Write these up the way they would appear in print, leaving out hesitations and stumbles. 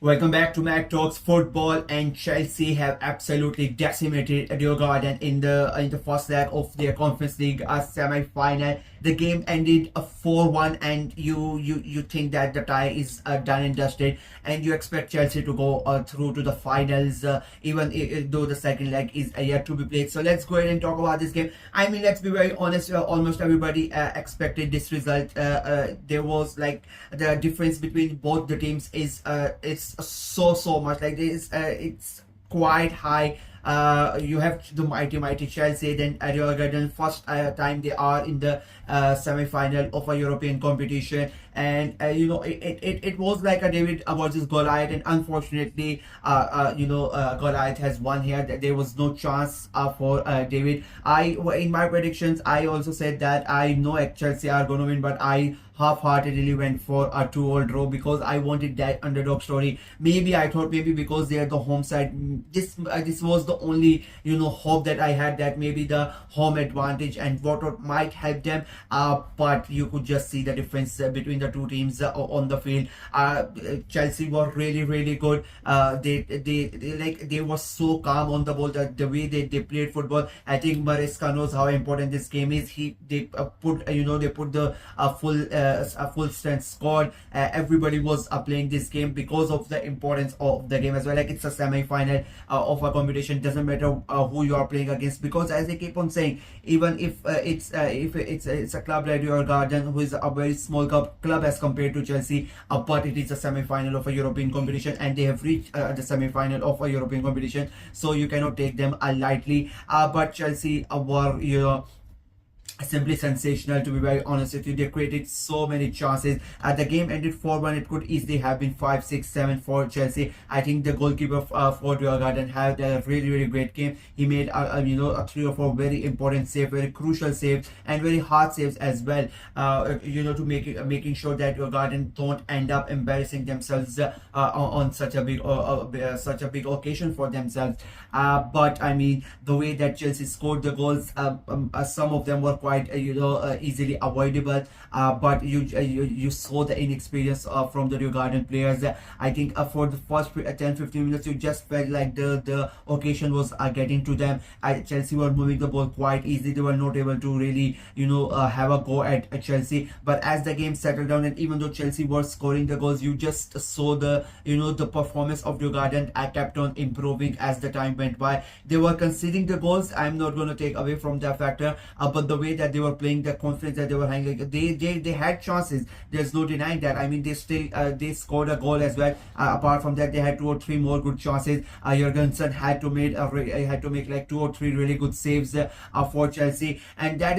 Welcome back to Mac Talks Football, and Chelsea have absolutely decimated Djurgården in the first leg of their Conference League semi-final. The game ended 4-1, and you think that the tie is done and dusted, and you expect Chelsea to go through to the finals, even though the second leg is yet to be played. So let's go ahead and talk about this game. I mean, let's be very honest. Almost everybody expected this result. There was like the difference between both the teams is it's so much like this. It's quite high. You have the mighty Chelsea, then Djurgården, first time they are in the semi-final of a European competition, and it was like a David versus Goliath, and unfortunately Goliath has won here. There was no chance for David. In my predictions I also said that I know Chelsea are going to win, but I half-heartedly went for a 2-all draw because I wanted that underdog story. Maybe I thought maybe because they are the home side, this was the only hope that I had, that maybe the home advantage and what might help them. But you could just see the difference between the two teams on the field. Chelsea were really good. They were so calm on the ball, the way they played football. I think Maresca knows how important this game is. They put the full strength squad. Everybody was playing this game because of the importance of the game as well. Like, it's a semi-final of a competition. Doesn't matter who you are playing against, because as I keep on saying, even if it's a club like Djurgården, who is a very small club as compared to Chelsea, but it is a semi-final of a European competition, and they have reached the semi-final of a European competition, so you cannot take them lightly. But Chelsea were simply sensational, to be very honest with you. They created so many chances. The game ended 4-1. It could easily have been 5-6-7 for Chelsea. I think the goalkeeper for Djurgården had a really great game. He made a 3 or 4 very important saves, very crucial saves, and very hard saves as well, to making sure that Djurgården don't end up embarrassing themselves on such a big occasion for themselves. But I mean, the way that Chelsea scored the goals, some of them were quite easily avoidable, but you saw the inexperience from the Djurgården players. I think for the first 10-15 minutes you just felt like the occasion was getting to them. Chelsea were moving the ball quite easily. They were not able to really have a go at Chelsea. But as the game settled down, and even though Chelsea were scoring the goals, you just saw the the performance of Djurgården kept on improving as the time went by. They were conceding the goals. I'm not going to take away from that factor, but the way that they were playing, the confidence that they were having, they had chances. There's no denying that. I mean, they still they scored a goal as well. Apart from that, they had 2 or 3 more good chances. Jurgensen had to make like 2 or 3 really good saves for Chelsea, and that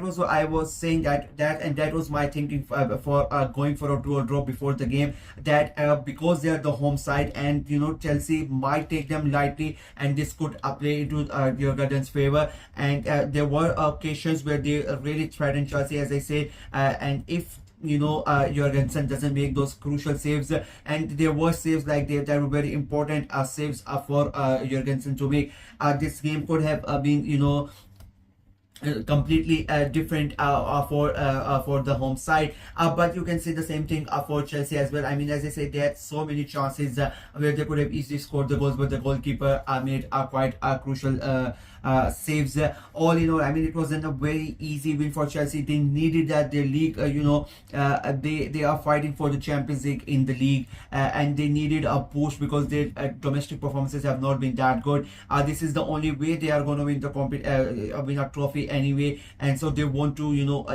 was what I was saying, that was my thinking for going for a 2-all draw before the game, that because they are the home side, and Chelsea might take them lightly, and this could play into Jurgensen's favor. And there were occasions where they really threatened Chelsea, as I said, and if Jurgensen doesn't make those crucial saves, and there were saves like that were very important saves for Jurgensen to make, this game could have been completely different for the home side. But you can say the same thing for Chelsea as well. I mean, as I said, they had so many chances where they could have easily scored the goals, but the goalkeeper made quite crucial saves. All in all, I mean, it wasn't a very easy win for Chelsea. They needed that. Their league, they are fighting for the Champions League in the league, and they needed a push because their domestic performances have not been that good. This is the only way they are going to win the win a trophy anyway, and so they want to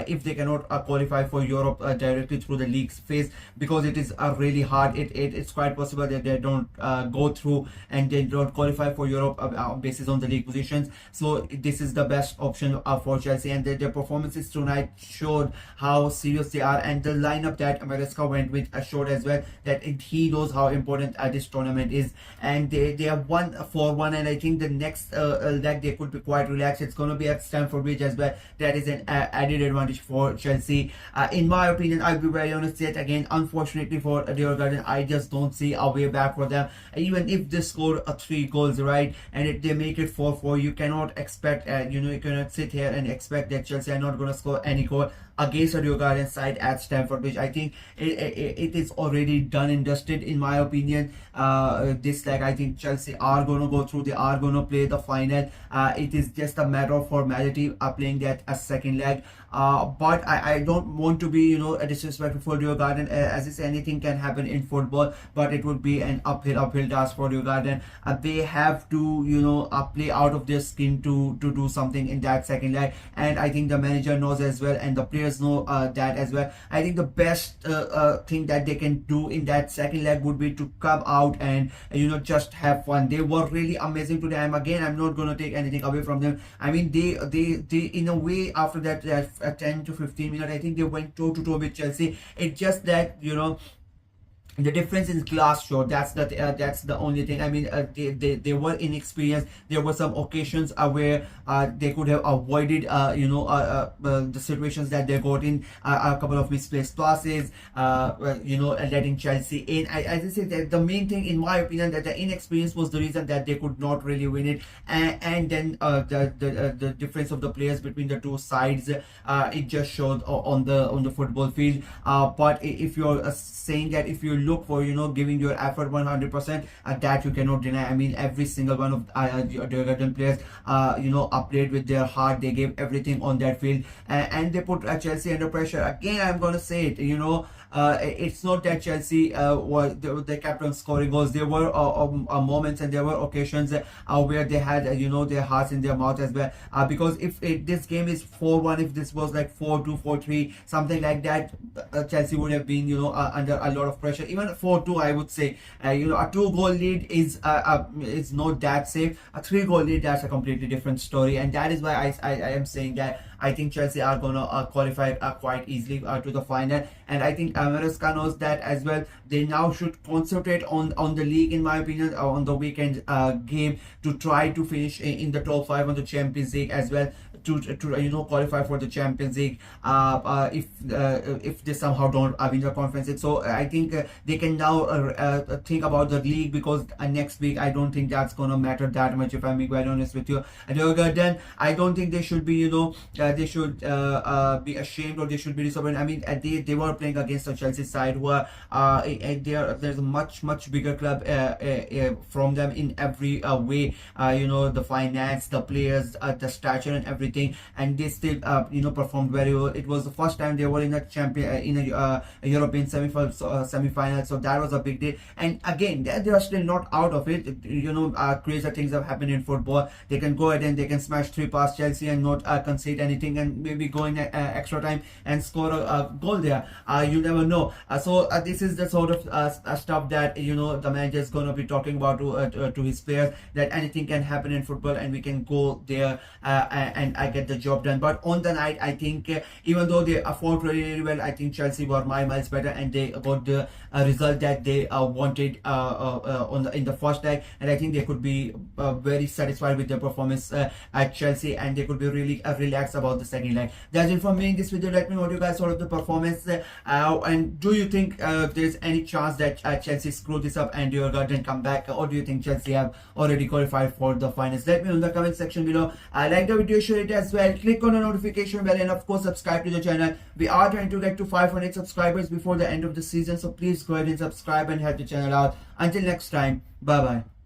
if they cannot qualify for Europe directly through the league phase, because it is really hard. It's quite possible that they don't go through and they don't qualify for Europe basis on the league positions. So this is the best option for Chelsea, and their performances tonight showed how serious they are, and the lineup that Maresca went with showed as well that he knows how important this tournament is. And they have won 4-1, and I think the next leg they could be quite relaxed. It's going to be at Stamford Bridge as well. That is an added advantage for Chelsea. In my opinion, I'll be very honest yet again, unfortunately for Djurgården, I just don't see a way back for them. Even if they score 3 goals, right, and if they make it 4-4, you cannot expect you cannot sit here and expect that Chelsea are not going to score any goal. against a Djurgården side at Stamford Bridge. I think it is already done and dusted in my opinion. This leg, I think Chelsea are going to go through. They are going to play the final. It is just a matter of formality playing that a second leg. But I don't want to be, you know, disrespectful for Djurgården. As I say, anything can happen in football, but it would be an uphill task for Djurgården. They have to, you know, play out of their skin to do something in that second leg, and I think the manager knows as well, and the players know that as well. I think the best thing that they can do in that second leg would be to come out and, you know, just have fun. They were really amazing today. I'm not going to take anything away from them. I mean, they in a way, after that 10 to 15 minutes, I think they went toe to toe with Chelsea. It's just that, you know, the difference is glass shot. That's the only thing. I mean, they were inexperienced. There were some occasions where they could have avoided you know, the situations that they got in, a couple of misplaced passes, you know, letting Chelsea in. As I said, that the main thing in my opinion, that the inexperience was the reason that they could not really win it, and then the difference of the players between the two sides, it just showed on the football field. But if you're saying that, if you look for, you know, giving your effort 100%, that you cannot deny. I mean, every single one of Djurgården players, you know, played with their heart. They gave everything on that field, and they put Chelsea under pressure. Again, I'm gonna say it, you know, it's not that Chelsea they kept on scoring goals. There were moments and there were occasions where they had, you know, their hearts in their mouth as well. Because if this game is 4-1, if this was like 4-2, 4-3, something like that, Chelsea would have been, you know, under a lot of pressure. Even 4-2, I would say, you know, a 2-goal lead is not that safe. A 3-goal lead, that's a completely different story, and that is why I am saying that I think Chelsea are gonna qualify quite easily to the final, and I think Maresca knows that as well. They now should concentrate on the league, in my opinion, on the weekend game, to try to finish in the top 5 on the Champions League as well, to you know, qualify for the Champions League if they somehow don't win the Conference League. So I think they can now think about the league, because next week I don't think that's gonna matter that much, if I'm being quite honest with you. Then I don't think they should be, you know, they should be ashamed, or they should be disappointed. I mean, they were playing against a Chelsea side who are there's a much bigger club from them in every way, you know, the finance, the players, the stature and everything, and they still you know, performed very well. It was the first time they were in a European semi-final, so that was a big deal. And again, they are still not out of it. You know, crazy things have happened in football. They can go ahead and they can smash 3 past Chelsea and not concede anything, and maybe go in extra time and score a goal there. You never know. So this is the sort of stuff that, you know, the manager is going to be talking about to his players, that anything can happen in football and we can go there and I get the job done. But on the night, I think even though they fought really well, I think Chelsea were miles better, and they got the result that they wanted in the first leg, and I think they could be very satisfied with their performance at Chelsea, and they could be really relaxed about the second leg. That's it from me in this video. Let me know what you guys thought of the performance, and do you think there's any chance that Chelsea screw this up and Djurgården come back, or do you think Chelsea have already qualified for the finals? Let me know in the comment section below. Like the video, share it as well, click on the notification bell, and of course subscribe to the channel. We are trying to get to 500 subscribers before the end of the season, so please go ahead and subscribe and help the channel out. Until next time, bye bye.